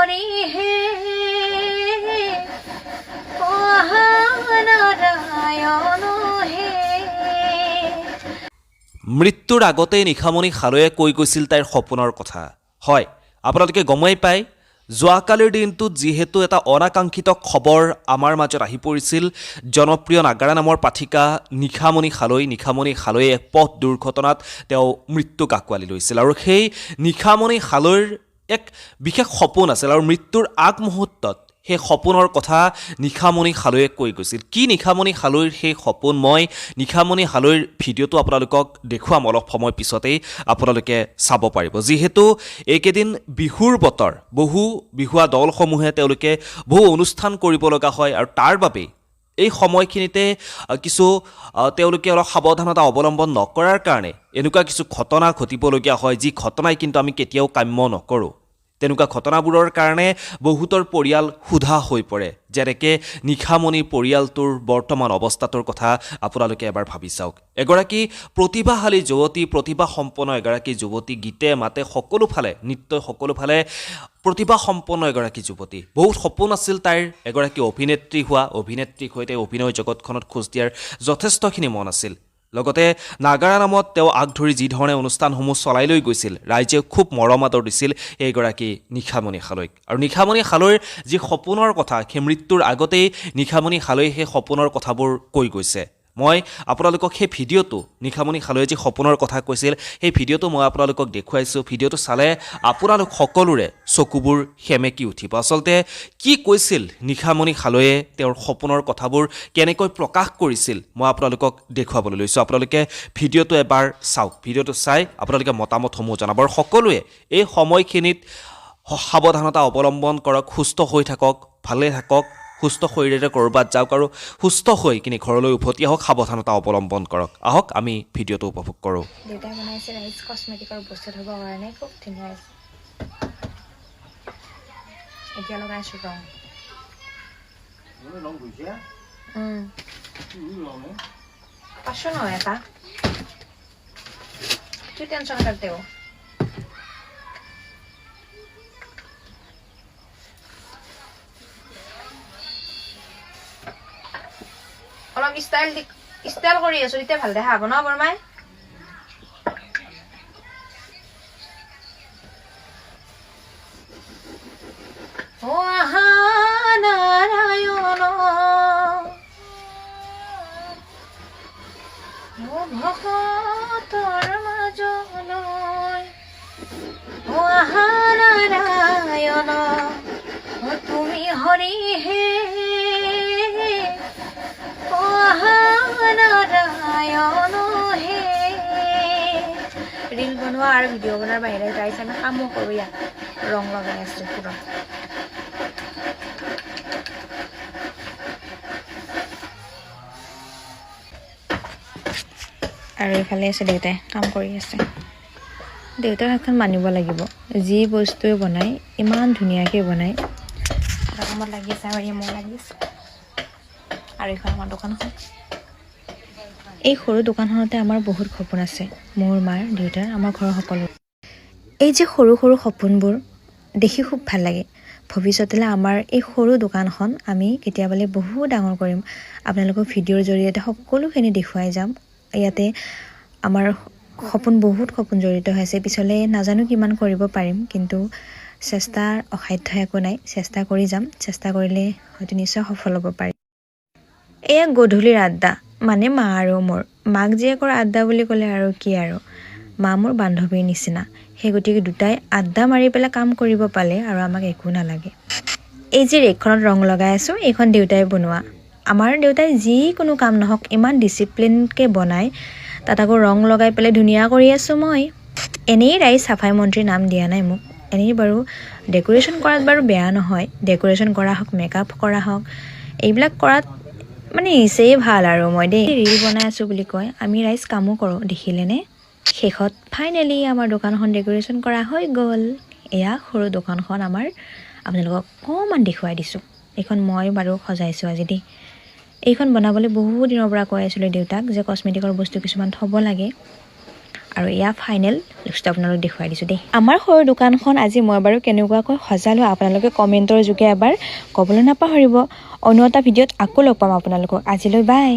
হৰি হে মহানাৰায়ণ হে। মৃত্যুৰ আগতেই নিশামণি সালৈয়ে কৈ গৈছিল তাইৰ সপোনৰ কথা। হয়, আপোনালোকে গমেই পায়, যোৱাকালিৰ দিনটোত যিহেতু এটা অনাকাংক্ষিত খবৰ আমাৰ মাজত আহি পৰিছিল। জনপ্ৰিয় নাগাৰা নামৰ পাঠিকা নিশামণি সালৈয়ে এক পথ দুৰ্ঘটনাত তেওঁ মৃত্যুক আঁকোৱালি লৈছিল। আৰু সেই নিশামণি সালৈৰ এক বিশেষ সপোন আছিল, আৰু মৃত্যুৰ আগমুহূৰ্তত সেই সপোনৰ কথা নিশামণি সালৈয়ে কৈ গৈছিল। কি নিশামণি সালৈৰ সেই সপোন? মই নিশামণি সালৈৰ ভিডিঅ'টো আপোনালোকক দেখুৱাম অলপ সময় পিছতেই, আপোনালোকে চাব পাৰিব। যিহেতু এইকেইদিন বিহুৰ বতৰ, বহু বিহুৱা দলসমূহে তেওঁলোকে বহু অনুষ্ঠান কৰিব লগা হয়, আৰু তাৰ বাবেই এই সময়খিনিতে তেওঁলোকে অলপ সাৱধানতা অৱলম্বন নকৰাৰ কাৰণে এনেকুৱা কিছু ঘটনা ঘটিবলগীয়া হয়, যি ঘটনাই কিন্তু আমি কেতিয়াও কাম্য নকৰোঁ। তেনেকুৱা ঘটনাবোৰৰ কাৰণে বহুতৰ পৰিয়াল ক্ষুধা হৈ পৰে। যেনেকৈ নিশামণিৰ পৰিয়ালটোৰ বৰ্তমান অৱস্থাটোৰ কথা আপোনালোকে এবাৰ ভাবি চাওক। এগৰাকী প্ৰতিভাশালী যুৱতী, প্ৰতিভাসম্পন্ন এগৰাকী যুৱতী, গীতে মাতে সকলোফালে, নৃত্যই সকলোফালে প্ৰতিভাসম্পন্ন এগৰাকী যুৱতী। বহুত সপোন আছিল তাইৰ এগৰাকী অভিনেত্ৰী হোৱা, অভিনেত্ৰী হৈ তেওঁ অভিনয় জগতখনত খোজ দিয়াৰ যথেষ্টখিনি মন আছিল। লগতে নাগাৰা নামত তেওঁ আগ ধৰি যিধৰণে অনুষ্ঠানসমূহ চলাই লৈ গৈছিল, ৰাইজে খুব মৰম আদৰ দিছিল এইগৰাকী নিশামণি সালৈক। আৰু নিশামণি সালৈৰ যি সপোনৰ কথা, সেই মৃত্যুৰ আগতেই নিশামণি সালৈয়ে সেই সপোনৰ কথাবোৰ কৈ গৈছে। মই আপোনালোকক সেই ভিডিঅ'টো, নিশামণি সালৈয়ে যি সপোনৰ কথা কৈছিল, সেই ভিডিঅ'টো মই আপোনালোকক দেখুৱাইছোঁ। ভিডিঅ'টো চালে আপোনালোক সকলোৰে চকুবোৰ সেমেকি উঠিব। আচলতে কি কৈছিল নিশামণি সালৈয়ে, তেওঁৰ সপোনৰ কথাবোৰ কেনেকৈ প্ৰকাশ কৰিছিল, মই আপোনালোকক দেখুৱাবলৈ লৈছোঁ। আপোনালোকে ভিডিঅ'টো এবাৰ চাওক। ভিডিঅ'টো চাই আপোনালোকে মতামতসমূহ জনাব। আৰু সকলোৱে এই সময়খিনিত সাৱধানতা অৱলম্বন কৰক, সুস্থ হৈ থাকক, ভালে থাকক, সুস্থ শৰীৰেৰে ক'ৰবাত যাওক, আৰু সুস্থ হৈ কিনে ঘৰলৈ উভতি আহক, সাৱধানতা অৱলম্বন কৰক। আহক আমি ভিডিঅ'টো উপভোগ কৰোঁ। দেউতাই বনাইছে ৰাইজ কচমেটিকৰ বস্তু থ'বৰ কাৰণে, খুব ধুনীয়া হৈছে। এতিয়া লগাইছোঁ ৰং। পাঁচশ নহয় এটা, তুই টেনশ্যন কাটতেও। অলপ ষ্টাইল কৰি আছো, তেতিয়া ভাল দেখা হ'ব ন বৰমাই? ও আহা নাৰায়ণ ও ভকতৰ মাজলৈ, ও আহা নাৰায়ণ ও তুমি হৰি হে মহানাৰায়ণ হে। ৰীল বনোৱা আৰু ভিডিঅ' বনোৱাৰ বাহিৰে গাইছ আমি কামো কৰোঁ। ইয়াত ৰং লগাই আছোঁ পুৰা। আৰু এইফালে আছে দেউতাই কাম কৰি আছে। দেউতাৰ হাতখন মানিব লাগিব, যি বস্তুৱে বনাই ইমান ধুনীয়াকৈ বনায়। এটা কামত লাগি আছে আৰু মোৰ লাগি আছে। আৰু এইখন আমাৰ দোকানখন। এই সৰু দোকানখনতে আমাৰ বহুত সপোন আছে, মোৰ মাৰ, দেউতাৰ, আমাৰ ঘৰৰ সকলো। এই যে সৰু সৰু সপোনবোৰ দেখি খুব ভাল লাগে। ভৱিষ্যতলৈ আমাৰ এই সৰু দোকানখন আমি কেতিয়াবালৈ বহুত ডাঙৰ কৰিম। আপোনালোকক ভিডিঅ'ৰ জৰিয়তে সকলোখিনি দেখুৱাই যাম। ইয়াতে আমাৰ বহুত সপোন জড়িত হৈ আছে। পিছলৈ নাজানো কিমান কৰিব পাৰিম, কিন্তু চেষ্টাৰ অসাধ্য একো নাই। চেষ্টা কৰি যাম, চেষ্টা কৰিলে হয়তো নিশ্চয় সফল হ'ব পাৰিম। এয়া গধূলিৰ আড্ডা, মানে মা আৰু মোৰ। মাক জীয়েকৰ আড্ডা বুলি ক'লে আৰু কি আৰু, মা মোৰ বান্ধৱীৰ নিচিনা। সেই গতিকে দুটাই আড্ডা মাৰি পেলাই কাম কৰিব পালে আৰু আমাক একো নালাগে। এই যে ৰেকখনত ৰং লগাই আছোঁ, এইখন দেউতাই বনোৱা। আমাৰ দেউতাই যিকোনো কাম নহওক ইমান ডিচিপ্লিনকৈ বনায়, তাত আকৌ ৰং লগাই পেলাই ধুনীয়া কৰি আছোঁ মই। এনেই ৰাইজ চাফাই মন্ত্ৰীৰ নাম দিয়া নাই মোক, এনেই বাৰু ডেক'ৰেশ্যন কৰাত বাৰু বেয়া নহয়। ডেক'ৰেশ্যন কৰা হওক, মেকআপ কৰা হওক, এইবিলাক কৰাত মানে নিচেই ভাল। আৰু মই দেই ৰীল বনাই আছোঁ বুলি কয়, আমি ৰাইজ কামো কৰোঁ, দেখিলেনে? শেষত ফাইনেলি আমাৰ দোকানখন ডেক'ৰেশ্যন কৰা হৈ গ'ল। এয়া সৰু দোকানখন আমাৰ, আপোনালোকক অকণমান দেখুৱাই দিছোঁ। এইখন মই বাৰু সজাইছোঁ আজি দেই। এইখন বনাবলৈ বহু দিনৰ পৰা কৈ আছিলোঁ দেউতাক যে কচমেটিকৰ বস্তু কিছুমান থ'ব লাগে। আৰু এয়া ফাইনেল লুকটো আপোনালোক দেখুৱাই দিছোঁ দেই আমাৰ সৰু দোকানখন আজি মই বাৰু কেনেকুৱাকৈ সজালোঁ আপোনালোকে কমেণ্টৰ যোগে এবাৰ ক'বলৈ নাপাহৰিব অন্য এটা ভিডিঅ'ত আকৌ লগ পাম আপোনালোকক আজিলৈ বাই